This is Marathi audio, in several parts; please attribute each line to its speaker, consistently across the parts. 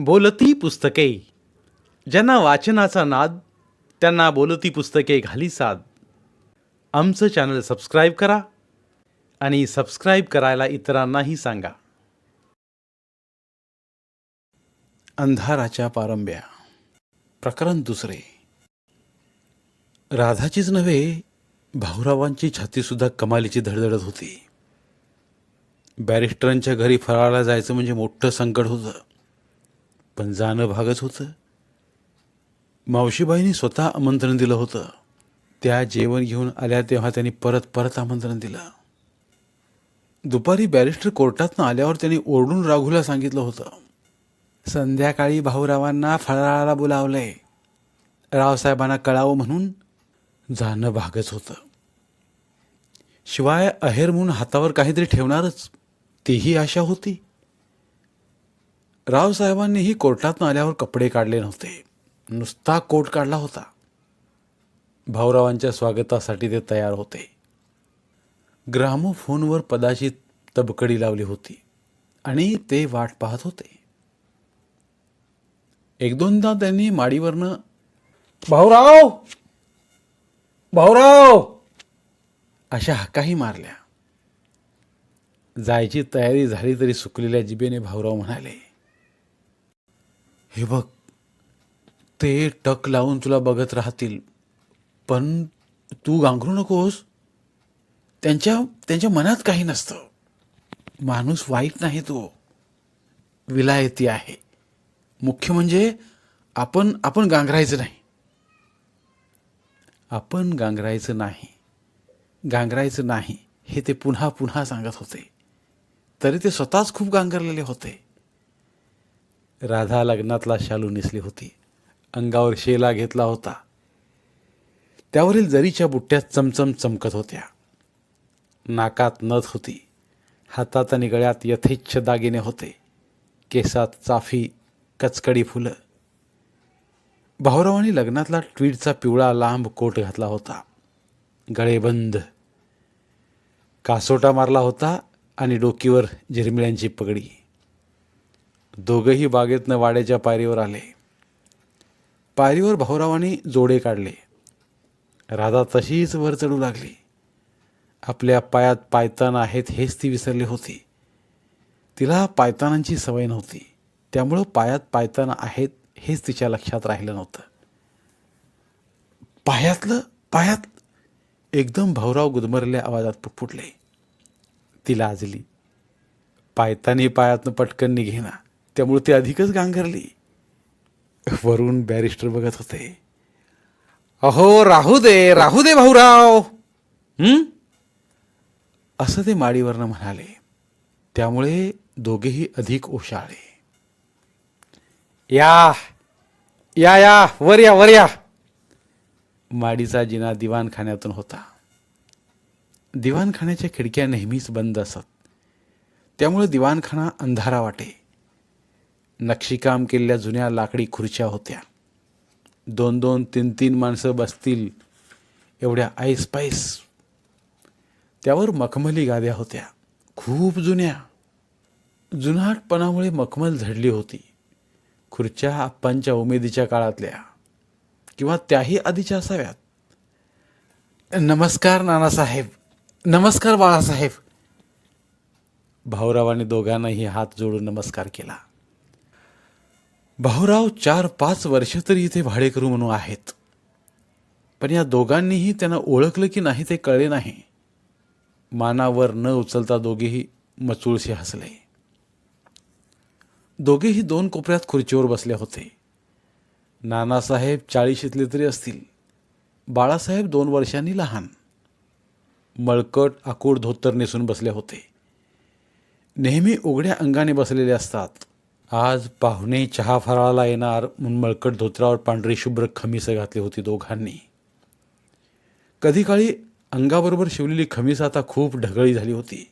Speaker 1: बोलती पुस्तके. ज्यांना वाचनाचा नाद त्यांना बोलती पुस्तके घाली साद. आमचं चॅनल सबस्क्राईब करा आणि सबस्क्राईब करायला इतरांनाही सांगा. अंधाराच्या पारंब्या. प्रकरण दुसरे. राधाचीच नव्हे, भाऊरावांची छातीसुद्धा कमालीची धडधडत होती. बॅरिस्टरांच्या घरी फराळाला जायचं म्हणजे मोठं संकट होतं, पण जाणं भागच होतं. मावशीबाईंनी स्वतः आमंत्रण दिलं होतं. त्या जेवण घेऊन आल्या तेव्हा त्यांनी परत परत आमंत्रण दिलं. दुपारी बॅरिस्टर कोर्टातनं आल्यावर त्यांनी ओरडून राघूला सांगितलं होतं, संध्याकाळी भाऊरावांना फराळाला बोलावलंय. रावसाहेबांना कळावं म्हणून जाणं भागच होतं. शिवाय अहेर म्हणून हातावर काहीतरी ठेवणारच, तीही आशा होती. रावसाहेबांनीही कोर्टातनं आल्यावर कपडे काढले नव्हते, नुसता कोट काढला होता. भाऊरावांच्या स्वागतासाठी ते तयार होते. ग्रामोफोनवर पदाची तबकडी लावली होती आणि ते वाट पाहत होते. एक दोनदा त्यांनी माडीवरनं भाऊराव भाऊराव अशा हाकाही मारल्या. जायची तयारी झाली तरी सुकलेल्या जिभेने भाऊराव म्हणाले, हे बघ, ते टक लावून तुला बघत राहतील, पण तू गांगरू नकोस. त्यांच्या मनात काही नसतं. माणूस वाईट नाही, तो विलायती आहे. मुख्य म्हणजे आपण गांगरायचं नाही. आपण गांगरायचं नाही हे ते पुन्हा पुन्हा सांगत होते, तरी ते स्वतःच खूप गांगरलेले होते. राधा लग्नातला शालू नेसली होती, अंगावर शेला घेतला होता. त्यावरील जरीच्या बुट्ट्या चमचम चमकत होत्या. नाकात नथ होती, हातात आणि गळ्यात यथेच्छ दागिने होते. केसात चाफी, कचकडी फुलं. भाऊरावांनी लग्नातला ट्वीडचा पिवळा लांब कोट घातला होता, गळेबंद. कासोटा मारला होता आणि डोकीवर झिरमिळ्यांची पगडी. दोघंही बागेतनं वाड्याच्या पायरीवर आले. पायरीवर भाऊरावांनी जोडे काढले. राधा तशीच वर चढू लागली. आपल्या पायात पायतान आहेत हेच ती विसरली होती. तिला पायतानांची सवय नव्हती, त्यामुळं पायात पायताना आहेत हेच तिच्या लक्षात राहिलं नव्हतं. पायात एकदम भाऊराव गुदमरल्या आवाजात पुटपुटले. ती लाजली. पायतानी पायातनं पटकन निघेना, त्यामुळे ती अधिकच गांगरली. वरून बॅरिस्टर बघत होते. अहो, राहू दे भाऊराव, असं ते माडीवरनं म्हणाले. त्यामुळे दोघेही अधिक ओशाळले. या वर या. माडीचा जिना दिवाणखान्यातून होता. दिवाणखान्याच्या खिडक्या नेहमीच बंद असत, त्यामुळे दिवाणखाना अंधारा वाटे. नक्षीकाम केलेल्या जुन्या लाकडी खुर्च्या होत्या. 2-2, 3-3 माणसं बसतील एवढ्या ऐसपैस. त्यावर मखमली गाद्या होत्या, खूप जुन्या. जुनाटपणामुळे मखमल झडली होती. खुर्च्या आप्पांच्या उमेदीच्या काळातल्या किंवा त्याही आधीच्या असाव्यात. नमस्कार नानासाहेब, नमस्कार बाळासाहेब. भाऊरावांनी दोघांनाही हात जोडून नमस्कार केला. भाऊराव 4-5 वर्ष तरी इथे भाडेकरू म्हणून आहेत, पण या दोघांनीही त्यांना ओळखलं की नाही ते कळले नाही. मानावर न उचलता दोघेही मचुळसे हसले. दोघेही 2 कोपऱ्यात खुर्चीवर बसले होते. नानासाहेब 40शीतले तरी असतील. बाळासाहेब 2 वर्षांनी लहान. मळकट आकूड धोतर नेसून बसले होते. नेहमी उघड्या अंगाने बसलेले असतात. आज पाहुणे चहा फराळाला येणार म्हणून मळकट धोत्रावर पांढरी शुभ्र खमीस घातली होती दोघांनी. कधी काळी अंगाबरोबर शिवलेली खमीस आता खूप ढगळी झाली होती.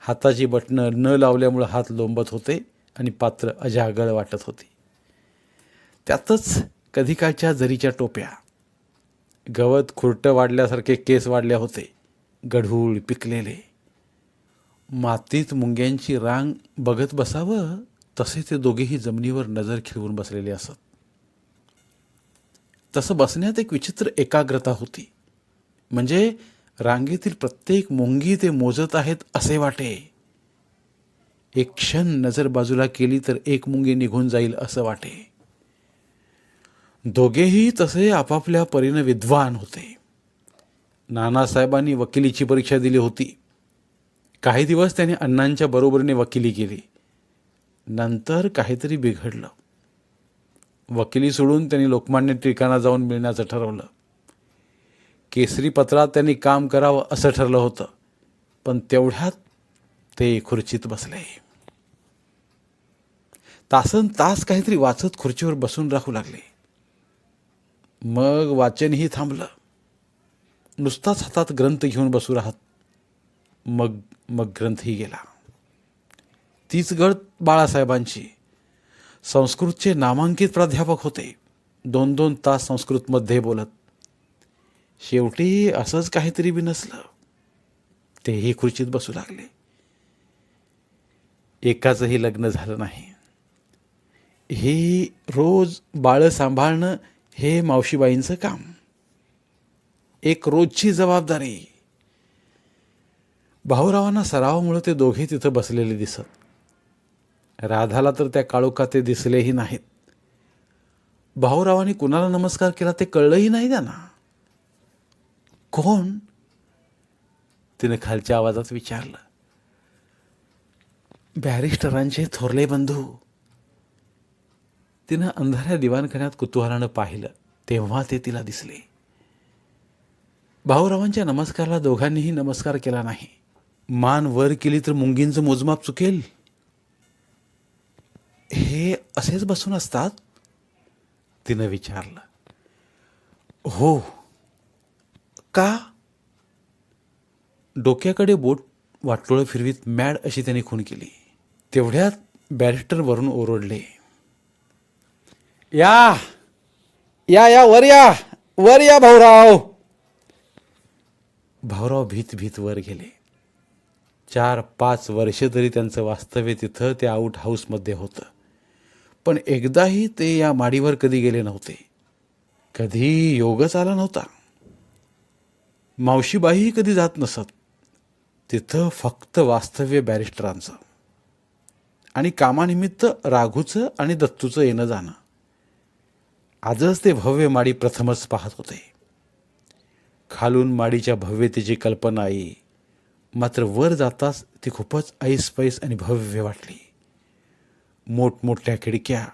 Speaker 1: हाताची बटणं न लावल्यामुळे हात लोंबत होते आणि पात्र अजागळ वाटत होती. त्यातच कधी काळच्या जरीच्या टोप्या. गवत खुरटं वाढल्यासारखे केस वाढले होते, गढूळ पिकलेले. मातीत मुंग्यांची रांग बघत बसावं तसे ते दोघेही जमिनीवर नजर खिळवून बसलेले असत. तसं बसण्यात एक विचित्र एकाग्रता होती. म्हणजे रांगेतील प्रत्येक मुंगी ते मोजत आहेत असे वाटे. एक क्षण नजर बाजूला केली तर एक मुंगी निघून जाईल असं वाटे. दोघेही तसे आपापल्या परीने विद्वान होते. नानासाहेबांनी वकिलीची परीक्षा दिली होती. काही दिवस त्याने अण्णांच्या बरोबरीने वकिली केली. नंतर काहीतरी बिघडलं. वकिली सोडून त्यांनी लोकमान्य टिळकांना जाऊन मिळण्याचं ठरवलं. केसरी पत्रात त्यांनी काम करावं असं ठरलं होतं. पण तेवढ्यात ते खुर्चीत बसले. तासन तास काहीतरी वाचत खुर्चीवर बसून राहू लागले. मग वाचनही थांबलं. नुसताच हातात ग्रंथ घेऊन बसू राहत. मग मग ग्रंथही गेला. तीच गळ बाळासाहेबांची. संस्कृतचे नामांकित प्राध्यापक होते. 2-2 तास संस्कृतमध्ये बोलत. शेवटी असंच काहीतरी बिनसलं. तेही खुर्चीत बसू लागले. एकाचंही लग्न झालं नाही. हे रोज बाळं सांभाळणं हे मावशीबाईंचं काम. एक रोजची जबाबदारी. भाऊरावांना सरावामुळे ते दोघे तिथं बसलेले दिसत. राधाला तर त्या काळोखात ते दिसलेही नाहीत. भाऊरावांनी कुणाला नमस्कार केला ते कळलंही नाही त्यांना. कोण? तिने खालच्या आवाजात विचारलं. बॅरिस्टरांचे थोरले बंधू. तिनं अंधाऱ्या दिवाणखान्यात कुतूहलानं पाहिलं तेव्हा ते तिला दिसले. भाऊरावांच्या नमस्काराला दोघांनीही नमस्कार केला नाही. मान वर केली तर मुंगींचं मोजमाप चुकेल. हे असेच बसून असतात? तिनं विचारलं. हो. का? डोक्याकडे बोट वाटोळं फिरवीत मॅड अशी त्याने खूण केली. तेवढ्यात बॅरिस्टर वरून ओरडले. या या या वर या, वर या भाऊराव. भाऊराव भीत भीत वर गेले. 4-5 वर्ष तरी त्यांचं वास्तव्य तिथं त्या आऊट हाऊसमध्ये होतं. पण एकदाही ते या माडीवर कधी गेले नव्हते. कधी योगच आला नव्हता. मावशीबाईही कधी जात नसत. तिथं फक्त वास्तव्य बॅरिस्टरांचं आणि कामानिमित्त राघूचं आणि दत्तूचं येणं जाणं. आजच ते भव्य माडी प्रथमच पाहत होते. खालून माडीच्या भव्यतेची कल्पना आई. मात्र वर जाताच ती खूपच ऐसपैस आणि भव्य वाटली. मोठमोठ्या खिडक्या,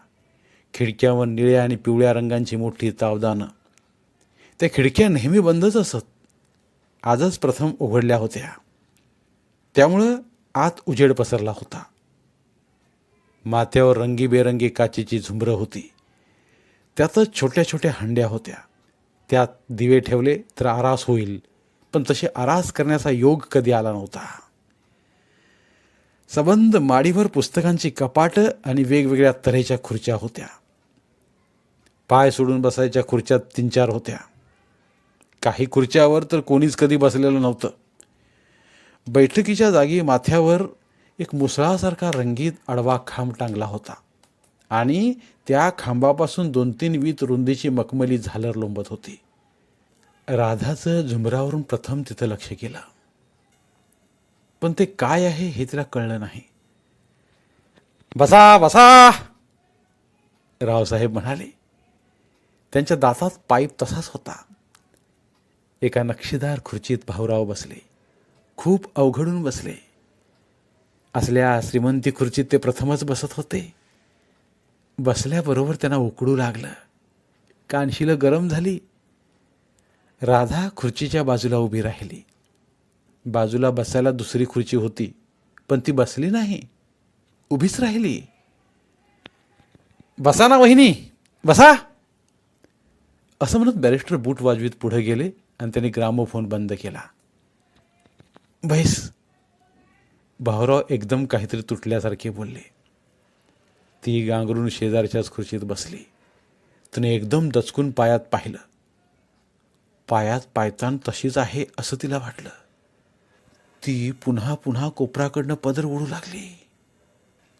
Speaker 1: खिडक्यावर निळ्या आणि पिवळ्या रंगांची मोठी तावदानं. त्या खिडक्या नेहमी बंदच असत. आजच प्रथम उघडल्या होत्या. त्यामुळं आत उजेड पसरला होता. माथ्यावर रंगीबेरंगी काचेची झुंबरं होती. त्यातच छोट्या छोट्या हंड्या होत्या. त्यात दिवे ठेवले तर आरास होईल, पण तसे आरास करण्याचा योग कधी आला नव्हता. सबंध माडीवर पुस्तकांची कपाटं आणि वेगवेगळ्या तऱ्हेच्या खुर्च्या होत्या. पाय सोडून बसायच्या खुर्च्या 3-4 होत्या. काही खुर्च्यावर तर कोणीच कधी बसलेलं नव्हतं. बैठकीच्या जागी माथ्यावर एक मुसळासारखा रंगीत आडवा खांब टांगला होता आणि त्या खांबापासून 2-3 वीत रुंदीची मखमली झालर लोंबत होती. राधाचं झुंबरावरून प्रथम तिथं लक्ष केलं. पण ते काय आहे हे तिला कळलं नाही. बसा बसा, रावसाहेब म्हणाले. त्यांच्या दातात पाईप तसाच होता. एका नक्षीदार खुर्चीत भाऊराव बसले. खूप अवघडून बसले. असल्या श्रीमंती खुर्चीत ते प्रथमच बसत होते. बसल्याबरोबर त्यांना उकडू लागलं. कानशिलं गरम झाली. राधा खुर्चीच्या बाजूला उभी राहिली. बाजूला बसायला दुसरी खुर्ची होती, पण ती बसली नाही, उभीच राहिली. बसा ना वहिनी, बसा, असं म्हणत बॅरिस्टर बूट वाजवीत पुढे गेले आणि त्यांनी ग्रामोफोन बंद केला. बैस, भाऊराव एकदम काहीतरी तुटल्यासारखे बोलले. ती गांगरून शेजारच्याच खुर्चीत बसली. तिने एकदम दचकून पायात पाहिलं. पायात पायतान तशीच आहे असं तिला वाटलं. ती पुन्हा पुन्हा कोपराकडनं पदर ओढू लागली.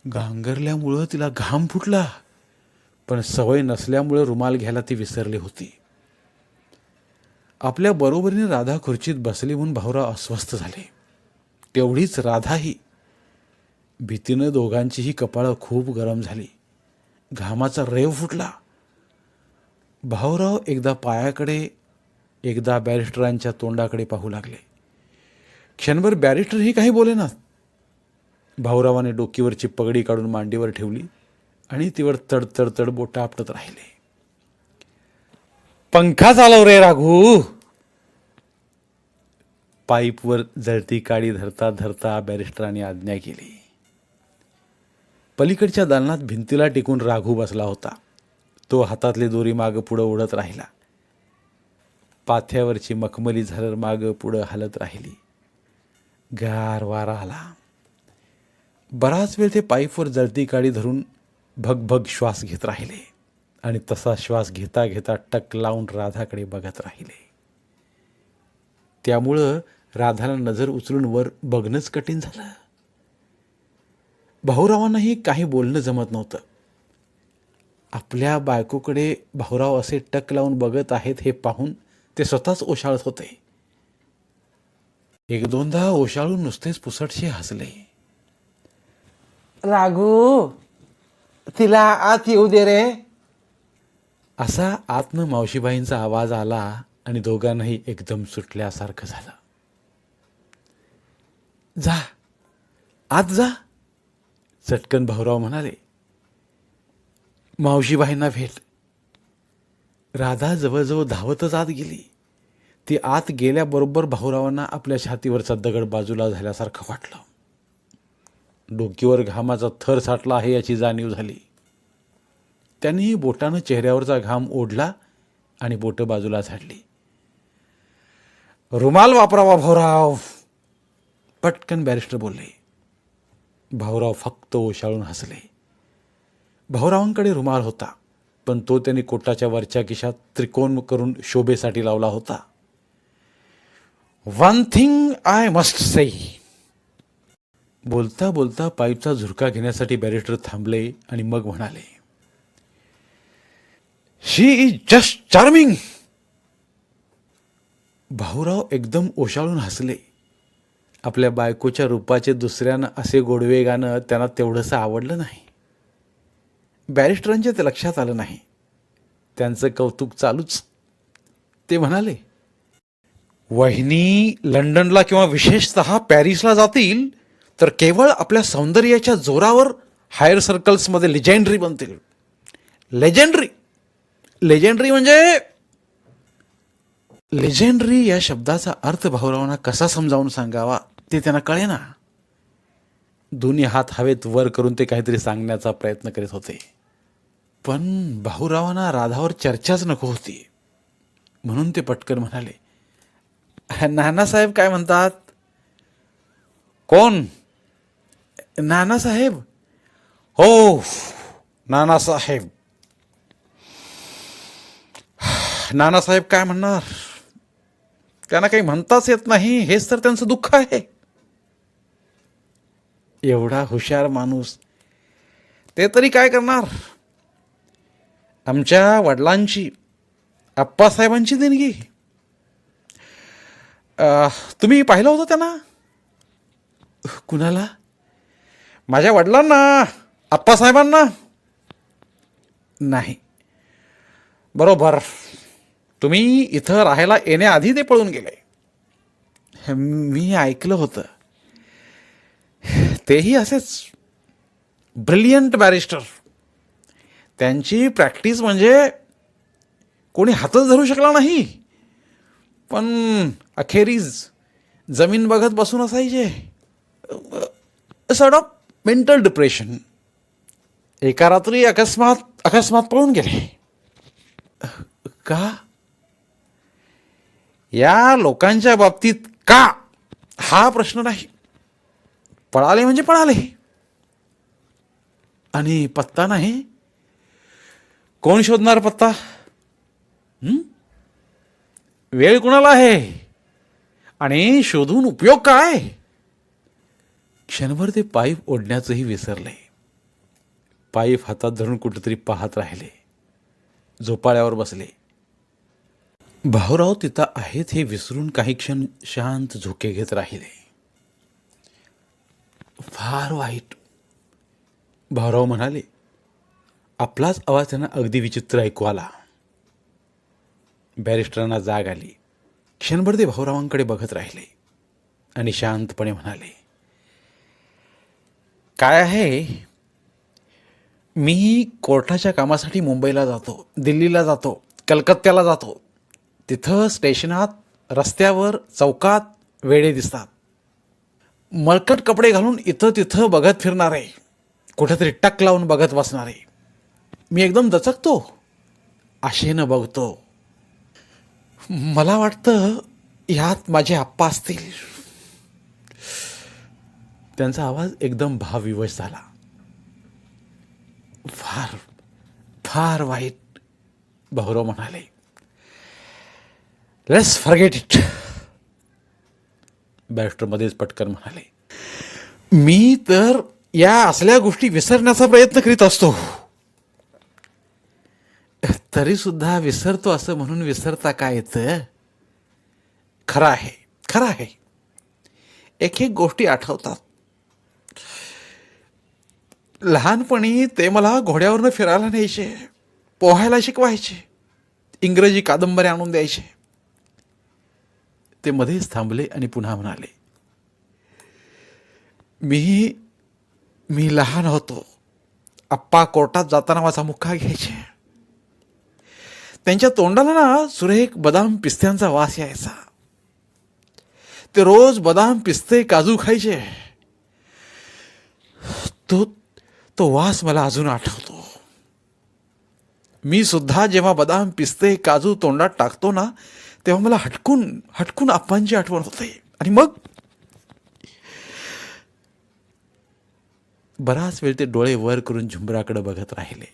Speaker 1: गांगरल्यामुळं तिला घाम फुटला, पण सवय नसल्यामुळं रुमाल घ्यायला ती विसरली होती. आपल्या बरोबरीने राधा खुर्चीत बसली म्हणून भाऊराव अस्वस्थ झाले. तेवढीच राधाही. भीतीनं दोघांचीही कपाळं खूप गरम झाली. घामाचा रेव फुटला. भाऊराव एकदा पायाकडे एकदा बॅरिस्टरांच्या तोंडाकडे पाहू लागले. क्षणभर बॅरिस्टरही काही बोलेनात. भाऊरावाने डोकीवरची पगडी काढून मांडीवर ठेवली आणि तिवर तडतडतड बोटं आपटत राहिले. पंखा चालव रे राघू. पाईपवर जळती काडी धरता धरता बॅरिस्टरांनी आज्ञा केली. पलीकडच्या दालनात भिंतीला टिकून राघू बसला होता. तो हातातली दोरी मागं पुढं उडत राहिला. पाथ्यावरची मखमली झालर मागं पुढं हलत राहिली. गार वारा आला. बराच वेळ ते पाईपवर जळती काडी धरून भगभग श्वास घेत राहिले आणि तसा श्वास घेता घेता टक लावून राधाकडे बघत राहिले. त्यामुळं राधाला नजर उचलून वर बघणंच कठीण झालं. भाऊरावांनाही काही बोलणं जमत नव्हतं. आपल्या बायकोकडे भाऊराव असे टक लावून बघत आहेत हे पाहून ते स्वतःच ओशाळत होते. एक दोनदा ओशाळून नुसतेच पुसटशे हसले.
Speaker 2: राघू, तिला आत येऊ दे रे.
Speaker 1: असा आतनं मावशीबाईंचा आवाज आला आणि दोघांनाही एकदम सुटल्यासारखं झालं. जा, आत जा, चटकन भाऊराव म्हणाले. मावशीबाईंना भेट. राधा जवळजवळ धावतच आत गेली. ती आत गेल्याबरोबर भाऊरावांना आपल्या छातीवरचा दगड बाजूला झाल्यासारखं वाटलं. डोकीवर घामाचा थर साठला आहे याची जाणीव झाली. त्यांनीही बोटानं चेहऱ्यावरचा घाम ओढला आणि बोटं बाजूला झाडली. रुमाल वापरावा भाऊराव, पटकन बॅरिस्टर बोलले. भाऊराव फक्त ओशाळून हसले. भाऊरावांकडे रुमाल होता, पण तो त्यांनी कोटाच्या वरच्या खिशात त्रिकोण करून शोभेसाठी लावला होता. One thing I must say. बोलता बोलता पाईपचा झुरका घेण्यासाठी बॅरिस्टर थांबले आणि मग म्हणाले, शी इज जस्ट चार्मिंग. भाऊराव एकदम ओशाळून हसले. आपल्या बायकोच्या रूपाचे दुसऱ्यानं असे गोडवे गाणं त्यांना तेवढंसं आवडलं नाही. बॅरिस्टरांच्या ते लक्षात आलं नाही. त्यांचं कौतुक चालूच. ते म्हणाले, वहिनी लंडनला किंवा विशेषतः पॅरिसला जातील तर केवळ आपल्या सौंदर्याच्या जोरावर हायर सर्कल्समध्ये लेजेंडरी बनतील. लेजेंडरी. लेजेंडरी म्हणजे लेजेंडरी या शब्दाचा अर्थ भाऊरावांना कसा समजावून सांगावा ते त्यांना कळेना. दोन्ही हात हवेत वर करून ते काहीतरी सांगण्याचा प्रयत्न करीत होते. पण भाऊरावांना राधावर चर्चाच नको होती. म्हणून ते पटकन म्हणाले, नानासाहेब काय म्हणतात? कोण? नानासाहेब. हो, नानासाहेब. नानासाहेब काय म्हणणार? त्यांना काही म्हणताच येत नाही, हेच तर त्यांचं दुःख आहे. एवढा हुशार माणूस, ते तरी काय करणार? आमच्या वडिलांची, आप्पासाहेबांची देणगी. तुम्ही पाहिलं होतं त्यांना? कुणाला? माझ्या वडिलांना, आप्पासाहेबांना. नाही. बरोबर, तुम्ही इथं राहायला येण्याआधी ते पळून गेले. मी ऐकलं होतं. तेही असेच ब्रिलियंट बॅरिस्टर. त्यांची प्रॅक्टिस म्हणजे कोणी हातच धरू शकला नाही. पण अखेरीस जमीन बघत बसून असायचे. Sort of mental depression. एका रात्री अकस्मात पळून गेले. का? या लोकांच्या बाबतीत का हा प्रश्न नाही. पळाले म्हणजे पळाले. आणि पत्ता नाही. कोण शोधणार पत्ता? वेळ कुणाला आहे आणि शोधून उपयोग काय? क्षणभर ते पाईप ओढण्याचंही विसरले. पाईप हातात धरून कुठेतरी पाहत राहिले. झोपाळ्यावर बसले. भाऊराव तिथं आहेत हे विसरून काही क्षण शांत झोके घेत राहिले. फार वाईट, भाऊराव म्हणाले. आपलाच आवाज त्यांना अगदी विचित्र ऐकू आला. बॅरिस्टरांना जाग आली. क्षणभर ते भाऊरावांकडे बघत राहिले आणि शांतपणे म्हणाले, काय आहे, मी कोर्टाच्या कामासाठी मुंबईला जातो, दिल्लीला जातो, कलकत्त्याला जातो. तिथं स्टेशनात, रस्त्यावर, चौकात वेडे दिसतात. मळकट कपडे घालून इथं तिथं बघत फिरणारे, कुठेतरी टक लावून बघत बसणारे. मी एकदम दचकतो, आशेनं बघतो. मला वाटतं ह्यात माझे आप्पा असतील. त्यांचा आवाज एकदम भावविवश झाला. फार फार वाईट, भाऊराव म्हणाले. Let's forget it. बॅरिस्टर मध्येच पटकन म्हणाले, मी तर या असल्या गोष्टी विसरण्याचा प्रयत्न करीत असतो. तरी सुद्धा विसरतो असं म्हणून विसरता काय येतं? खरं आहे, खरं आहे. एक एक गोष्टी आठवतात. लहानपणी ते मला घोड्यावरनं फिरायला न्यायचे, पोहायला शिकवायचे, इंग्रजी कादंबऱ्या आणून द्यायचे. ते मध्येच थांबले आणि पुन्हा म्हणाले, मी लहान होतो. आप्पा कोर्टात जाताना माझा मुक्का घ्यायचे. त्यांच्या तोंडाला ना सुरेख बदाम पिस्त्यांचा वास यायचा. ते रोज बदाम पिस्ते काजू खायचे. तो वास मला अजून आठवतो. मी सुद्धा जेव्हा बदाम पिस्ते काजू तोंडात टाकतो ना, तेव्हा मला हटकून आप्पांची आठवण होते. आणि मग बराच वेळ ते डोळे वर करून झुंबराकडे बघत राहिले.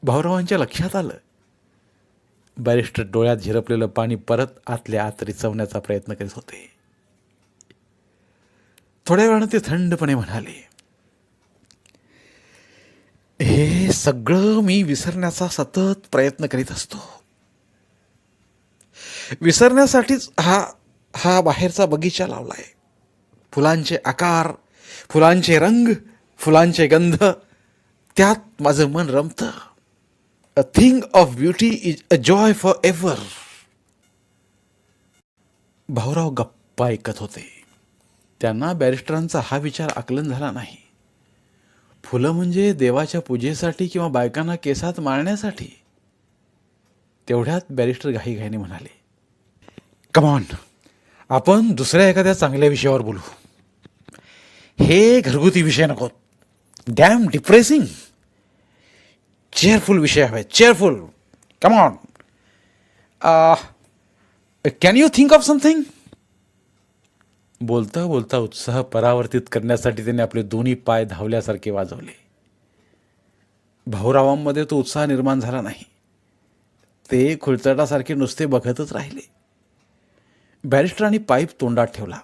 Speaker 1: भाऊरावांच्या लक्षात आलं, बॅरिस्टर डोळ्यात झिरपलेलं पाणी परत आतल्या आत रिचवण्याचा प्रयत्न करीत होते. थोड्या वेळानं ते थंडपणे म्हणाले, हे सगळं मी विसरण्याचा सतत प्रयत्न करीत असतो. विसरण्यासाठीच हा बाहेरचा बगीचा लावलाय. फुलांचे आकार, फुलांचे रंग, फुलांचे गंध, त्यात माझं मन रमतं. A thing of beauty is a joy for ever. Bhaurao गप्पा ऐकत होते. त्यांना बॅरिस्टरांचा हा विचार आकलन झाला नाही. फुलं म्हणजे देवाच्या पूजेसाठी किंवा बायकांना केसात माळण्यासाठी. तेवढ्यात बॅरिस्टर घाईघाईने म्हणाले, कमॉन, आपण दुसऱ्या एखाद्या चांगल्या विषयावर बोलू. हे घरगुती विषय नको. Dam depressing. चेअरफुल विषय हवे, चेअरफुल. Come on. Can you think of something? बोलता बोलता उत्साह परावर्तित करण्यासाठी त्याने आपले दोन्ही पाय धावल्यासारखे वाजवले. भाऊरावांमध्ये तो उत्साह निर्माण झाला नाही. ते खुळचटासारखे नुसते बघतच राहिले. बॅरिस्टरांनी पाईप तोंडात ठेवला.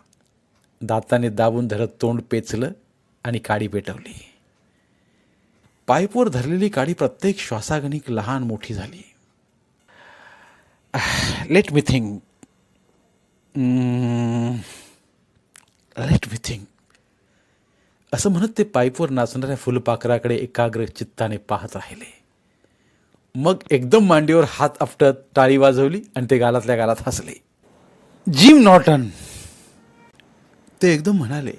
Speaker 1: दाताने दाबून धरत तोंड पेचलं आणि काडी पेटवली. पाईपवर धरलेली काडी प्रत्येक श्वासागणिक लहान मोठी झाली. Let me think. Let me think. असं म्हणत ते पाईपवर नाचणाऱ्या फुलपाखराकडे एकाग्र चित्ताने पाहत राहिले. मग एकदम मांडीवर हात आपटत टाळी वाजवली आणि ते गालातल्या गालात हसले. Gym Norton. ते एकदम म्हणाले.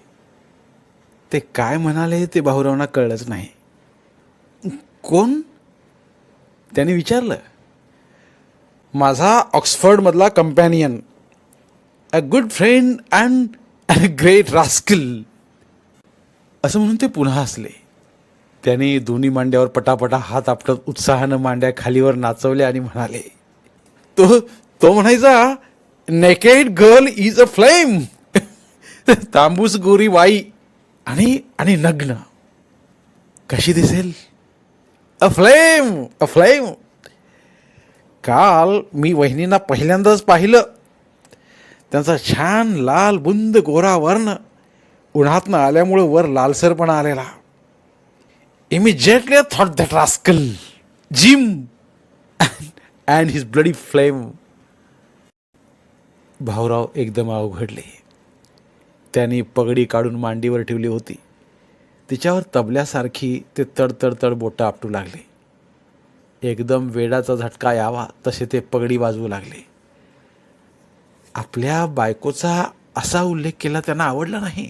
Speaker 1: ते काय म्हणाले ते भाऊरावांना कळलंच नाही. कोण? त्याने विचारलं. माझा ऑक्सफर्डमधला companion, a good friend and a great rascal. असं म्हणून ते पुन्हा हसले. त्याने दोन्ही मांड्यावर पटापटा हात आपटत उत्साहानं मांड्या खालीवर नाचवल्या आणि म्हणाले, तो म्हणायचा, naked girl is a flame. तांबूस गोरी बाई आणि नग्न कशी दिसेल? अ फ्लेम, अ फ्लेम. काल मी वहिनींना पहिल्यांदाच पाहिलं. त्यांचा छान लाल बुंद गोरा वर्ण, उन्हातनं आल्यामुळं वर लालसरपणा आलेला. Immediately I thought that rascal, Jim, and his bloody flame. Bhaurao एकदम अवघडले. त्यांनी पगडी काढून मांडीवर ठेवली होती. तिच्यावर तबल्यासारखी ते तड बोटं आपटू लागले. एकदम वेडाचा झटका यावा तसे ते पगडी वाजवू लागले. आपल्या बायकोचा असा उल्लेख केला त्यांना आवडला नाही.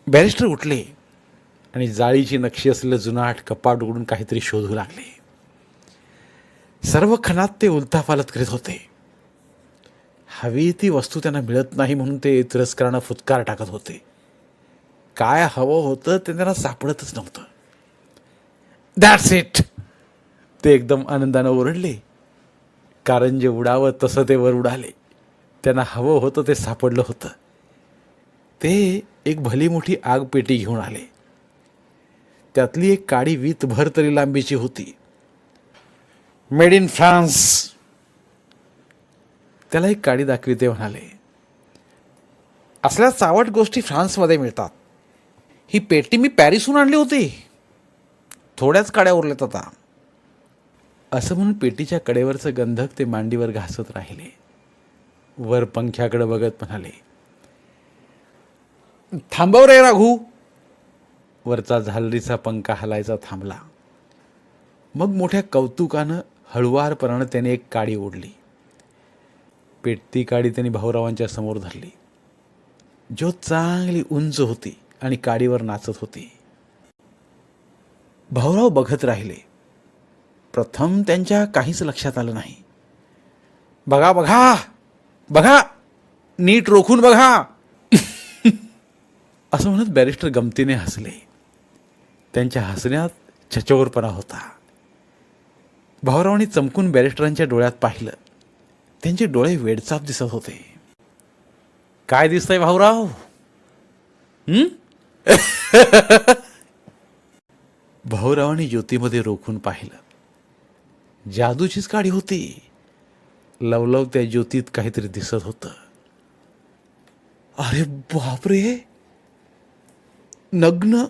Speaker 1: बॅरिस्टर उठले आणि जाळीची नक्षी असलेलं जुनाट कपाट उघडून काहीतरी शोधू लागले. सर्व खणात ते उलथापालथ करीत होते. हवी ती वस्तू त्यांना मिळत नाही म्हणून ते तिरस्कारानं फुतकार टाकत होते. काय हवं होतं ते त्यांना सापडतच नव्हतं. दॅट्स इट, ते एकदम आनंदानं ओरडले. कारंजे उडावं तसं ते वर उडाले. त्यांना हवं होतं ते सापडलं होतं. ते एक भली मोठी आग पेटी घेऊन आले. त्यातली एक काडी वीतभर तरी लांबीची होती. Made in France. त्याला एक काडी दाखवी. ते म्हणाले, असल्या चावट गोष्टी फ्रान्समध्ये मिळतात. ही पेटी मी पॅरिसहून आणली होती. थोड्याच काड्या उरल्यात आता. असं म्हणून पेटीच्या कडेवरचं गंधक ते मांडीवर घासत राहिले. वर पंख्याकडे बघत म्हणाले, थांबव रे राघू. वरचा झालरीचा पंखा हलायचा थांबला. मग मोठ्या कौतुकानं हळुवारपणानं त्याने एक काडी ओढली. पेटती काडी त्यांनी भाऊरावांच्या समोर धरली. ज्योत चांगली उंच होती आणि काडीवर नाचत होती. भाऊराव बघत राहिले. प्रथम त्यांच्या काहीच लक्षात आलं नाही. बघा बघा बघा, नीट रोखून बघा असं म्हणत बॅरिस्टर गमतीने हसले. त्यांच्या हसण्यात छचोरपणा होता. भाऊरावांनी चमकून बॅरिस्टरांच्या डोळ्यात पाहिलं. त्यांचे डोळे वेडचाप दिसत होते. काय दिसतंय भाऊराव? भाऊरावांनी ज्योतीमध्ये रोखून पाहिलं. जादूचीच काडी होती. लवलव त्या ज्योतीत काहीतरी दिसत होतं. अरे बापरे, नग्न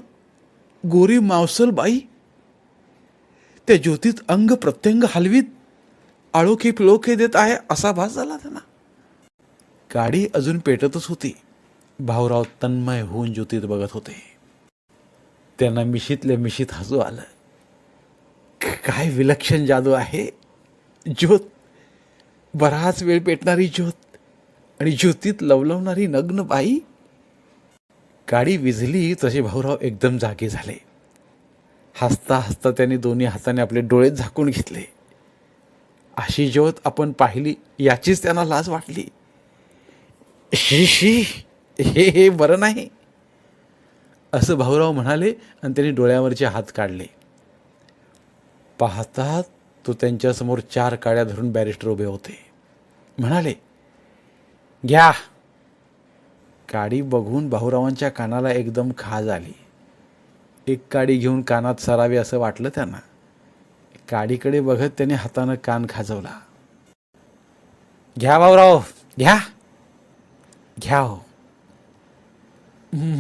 Speaker 1: गोरी मावसल बाई त्या ज्योतीत अंग प्रत्यंग हलवीत आळोखे पिळोखे देत आहे असा भास झाला त्यांना. गाडी अजून पेटतच होती. भाऊराव तन्मय होऊन ज्योतीत बघत होते. त्यांना मिशीतल्या मिशीत हसू आलं. काय विलक्षण जादू आहे. ज्योत, बराच वेळ पेटणारी ज्योत आणि ज्योतीत लवलवणारी नग्न बाई. गाडी विझली तसे भाऊराव एकदम जागे झाले. हसता हसता त्यांनी दोन्ही हाताने आपले डोळे झाकून घेतले. अशी ज्योत आपण पाहिली याचीच त्यांना लाज वाटली. शी शी, हे बरं नाही असं भाऊराव म्हणाले आणि त्यांनी डोळ्यावरचे हात काढले. पाहतात तो त्यांच्यासमोर 4 काड्या धरून बॅरिस्टर उभे होते. म्हणाले, घ्या. काडी बघून भाऊरावांच्या कानाला एकदम खाज आली. एक काडी घेऊन कानात सरावी असं वाटलं त्यांना. काडीकडे बघत त्याने हातानं कान खाजवला. घ्या भाऊराव, घ्या घ्या. हो,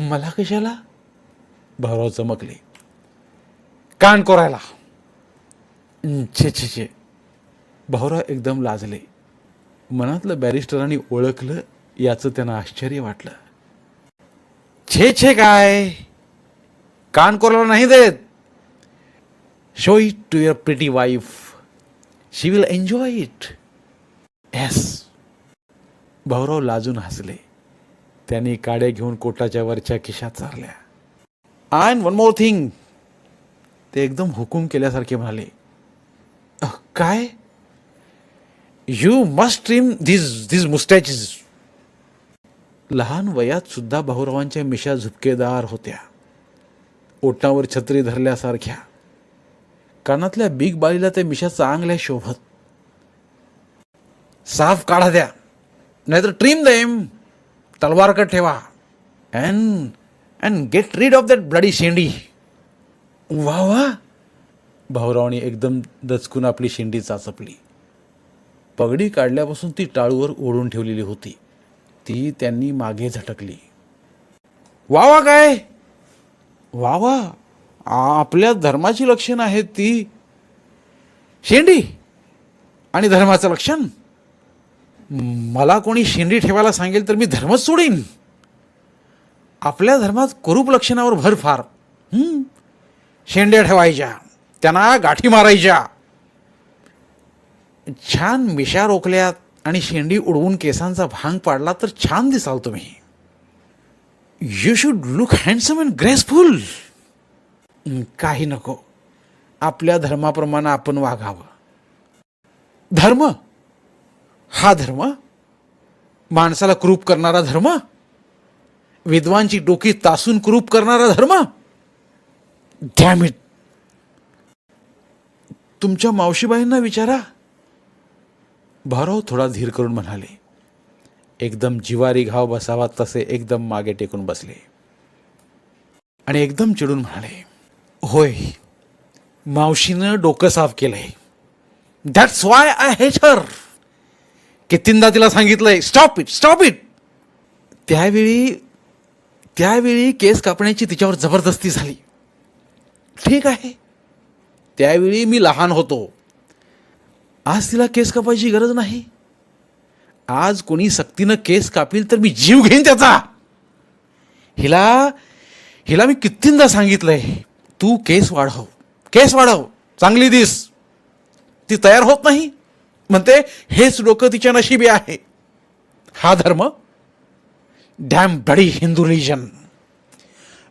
Speaker 1: मला कशाला? भाऊराव चमकले. कान कोरायला. छे छे छे. भाऊराव एकदम लाजले. मनातलं बॅरिस्टरांनी ओळखलं याचं त्यांना आश्चर्य वाटलं. छे छे काय, कान कोरायला नाही देत. Show it to your pretty wife, she will enjoy it. Yes. भाऊराव लाजून हसले. त्यांनी काड्या घेऊन कोटाच्या वरच्या खिशात चारल्या. अँड वन मोर थिंग, ते एकदम हुकूम केल्यासारखे म्हणाले. काय? You must trim these mustaches. लहान वयात सुद्धा भाऊरावांच्या मिशा झुपकेदार होत्या. ओटावर छत्री धरल्यासारख्या. कानातल्या बिग बाळीला त्या मिशा चांगल्या शोभत. साफ काढा द्या, नाहीतर ट्रिम देम. तलवारकड ठेवा. And get rid of that bloody शेंडी. वा वा. भाऊरावांनी एकदम दचकून आपली शेंडी चाचपली. पगडी काढल्यापासून ती टाळूवर ओढून ठेवलेली होती. ती त्यांनी मागे झटकली. वा वा काय, वा वा. आपल्या धर्माची लक्षणं आहेत ती शेंडी आणि धर्माचं लक्षण. मला कोणी शेंडी ठेवायला सांगेल तर मी धर्मच सोडीन. आपल्या धर्मात कुरूप लक्षणावर भर फार. शेंड्या ठेवायच्या, त्यांना गाठी मारायच्या. छान मिशा रोखल्यात आणि शेंडी उडवून केसांचा भांग पाडला तर छान दिसाल तुम्ही. You should look handsome and graceful. काही नको, आपल्या धर्माप्रमाणे आपण वागावं. धर्म हा धर्म, माणसाला क्रूप करणारा धर्म, विद्वांची डोकी तासून क्रूप करणारा धर्म. Dam it. तुमच्या मावशीबाईंना विचारा. भाऊराव थोडा धीर करून म्हणाले. एकदम जिवारी घाव बसावा तसे एकदम मागे टेकून बसले आणि एकदम चिडून म्हणाले, होय, मावशीनं डोकं साफ केलंय. That's why I hate her. कितींदा तिला सांगितलंय स्टॉप इट, स्टॉप इट. त्यावेळी केस कापण्याची तिच्यावर जबरदस्ती झाली. ठीक आहे, त्यावेळी मी लहान होतो. आज तिला केस कापायची गरज नाही. आज कोणी सक्तीनं केस कापील तर मी जीव घेईन त्याचा. हिला मी कितींदा सांगितलंय, तू केस वाढव, केस वाढव, चांगली दिस. ती तयार होत नाही. म्हणते हेच डोकं तिच्या नशिबी आहे. हा धर्म, डॅम ब्लडी हिंदू रिलिजन.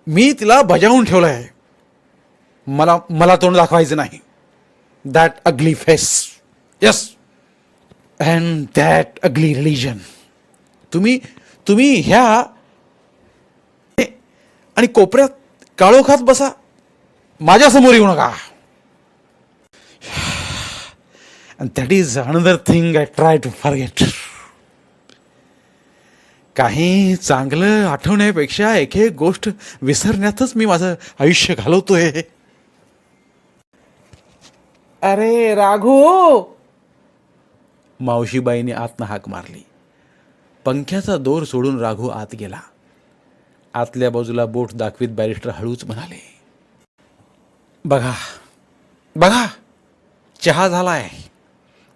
Speaker 1: मी तिला बजावून ठेवलंय. मला तोंड दाखवायचं नाही. That ugly face, yes, and that ugly religion. तुम्ही ह्या आणि कोपऱ्यात काळोखात बसा, माझ्यासमोर येऊ नका. And that is another thing I try to forget. काही चांगलं आठवण्यापेक्षा एक एक गोष्ट विसरण्यातच मी माझं आयुष्य घालवतोय.
Speaker 2: अरे राघू.
Speaker 1: मावशीबाईंनी आतनं हाक मारली. पंख्याचा दोर सोडून राघू आत गेला. आतल्या बाजूला बोट दाखवीत बॅरिस्टर हळूच म्हणाले, बघा बघा, चहा झालाय,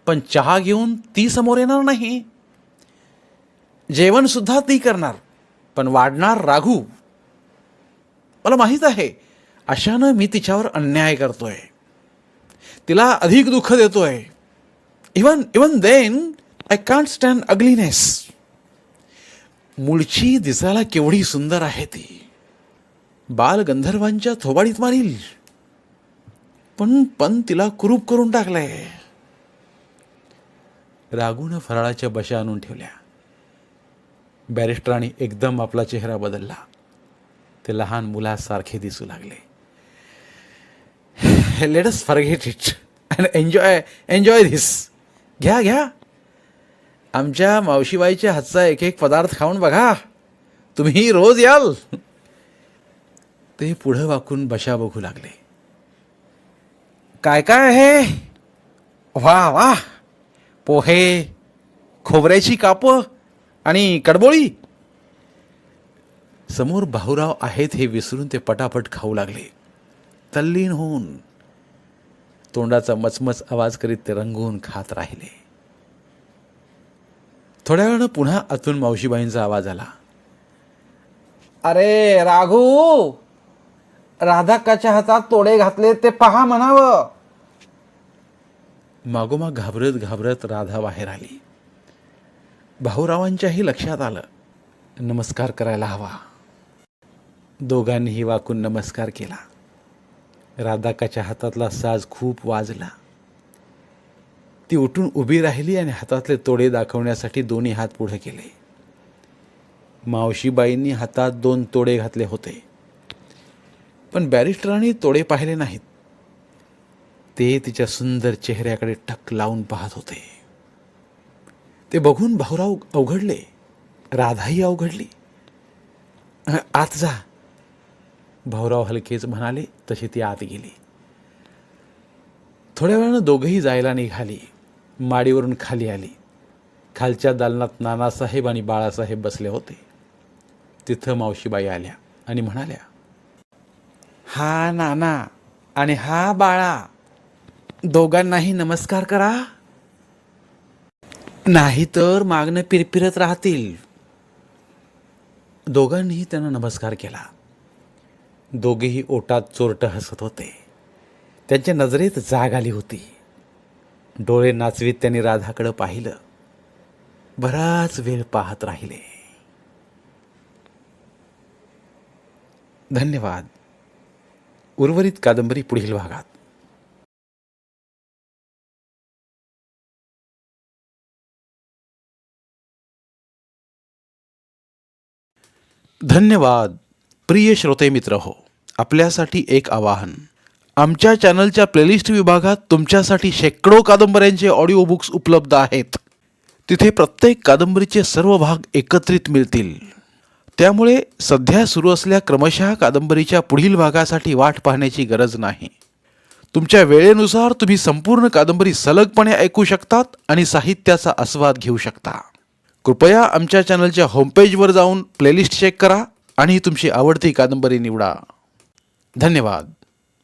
Speaker 1: पण चहा घेऊन ती समोर येणार नाही. जेवण सुद्धा ती करणार, पण वाढणार राघू. मला माहीत आहे, अशानं मी तिच्यावर अन्याय करतोय, तिला अधिक दुःख देतोय. Even then I can't stand ugliness. मूळची दिसायला केवढी सुंदर आहे ती, बालगंधर्वांच्या थोबाडीत मारील, पण तिला कुरूप करून टाकलंय. राघूनं फराळाच्या बशा आणून ठेवल्या. बॅरिस्टरांनी एकदम आपला चेहरा बदलला. ते लहान मुलासारखे दिसू लागले. Let us forget it and enjoy this. घ्या, आमच्या मावशीबाईच्या हातचा एक एक पदार्थ खाऊन बघा. तुम्ही रोज याल. ते पुढं वाकून बशा बघू लागले. काय काय आहे? वा वा, पोहे, खोबऱ्याची कापं आणि कडबोळी. समोर भाऊराव आहेत हे विसरून ते पटापट खाऊ लागले, तल्लीन होऊन. तोंडाचा मचमच आवाज करीत ते रंगून खात राहिले. थोड्या वेळानं पुन्हा आतून मावशीबाईंचा आवाज आला.
Speaker 2: अरे राघू, राधाकाच्या हातात तोडे घातले ते पहा म्हणावं.
Speaker 1: मागोमाग घाबरत घाबरत राधा बाहेर आली. भाऊरावांच्याही लक्षात आलं, नमस्कार करायला हवा. दोघांनीही वाकून नमस्कार केला. राधाकाच्या हातातला साज खूप वाजला. ती उठून उभी राहिली आणि हातातले तोडे दाखवण्यासाठी दोन्ही हात पुढे केले. मावशीबाईंनी हातात 2 तोडे घातले होते, पण बॅरिस्टरांनी तोडे पाहिले नाहीत. ते तिच्या सुंदर चेहऱ्याकडे टक लावून पाहत होते. ते बघून भाऊराव अवघडले, राधाही अवघडली. आत जा, भाऊराव हलकेच म्हणाले तशी ती आत गेली. थोड्या वेळानं दोघंही जायला निघाली. माडीवरून खाली आली. खालच्या दालनात नानासाहेब आणि बाळासाहेब बसले होते. तिथं मावशीबाई आल्या आणि म्हणाल्या, हा नाना आणि हा बाळा, दोघांनाही नमस्कार करा, नाहीतर मागणं पिरपिरत राहतील. दोघांनीही त्यांना नमस्कार केला. दोघेही ओटात चोरटं हसत होते. त्यांच्या नजरेत जाग आली होती. डोळे नाचवीत त्यांनी राधाकडं पाहिलं. बराच वेळ पाहत राहिले. धन्यवाद. उर्वरित कादंबरी पुढील भागात. धन्यवाद. प्रिय श्रोते मित्र हो, आपल्यासाठी एक आवाहन. आमच्या चॅनलच्या प्लेलिस्ट विभागात तुमच्यासाठी शेकडो कादंबऱ्यांचे ऑडिओ बुक्स उपलब्ध आहेत. तिथे प्रत्येक कादंबरीचे सर्व भाग एकत्रित मिळतील. त्यामुळे सध्या सुरू असलेल्या क्रमशः कादंबरीच्या पुढील भागासाठी वाट पाहण्याची गरज नाही. तुमच्या वेळेनुसार तुम्ही संपूर्ण कादंबरी सलगपणे ऐकू शकतात आणि साहित्याचा आस्वाद घेऊ शकता. कृपया आमच्या चॅनलच्या होमपेजवर जाऊन प्लेलिस्ट चेक करा आणि तुमची आवडती कादंबरी निवडा. धन्यवाद.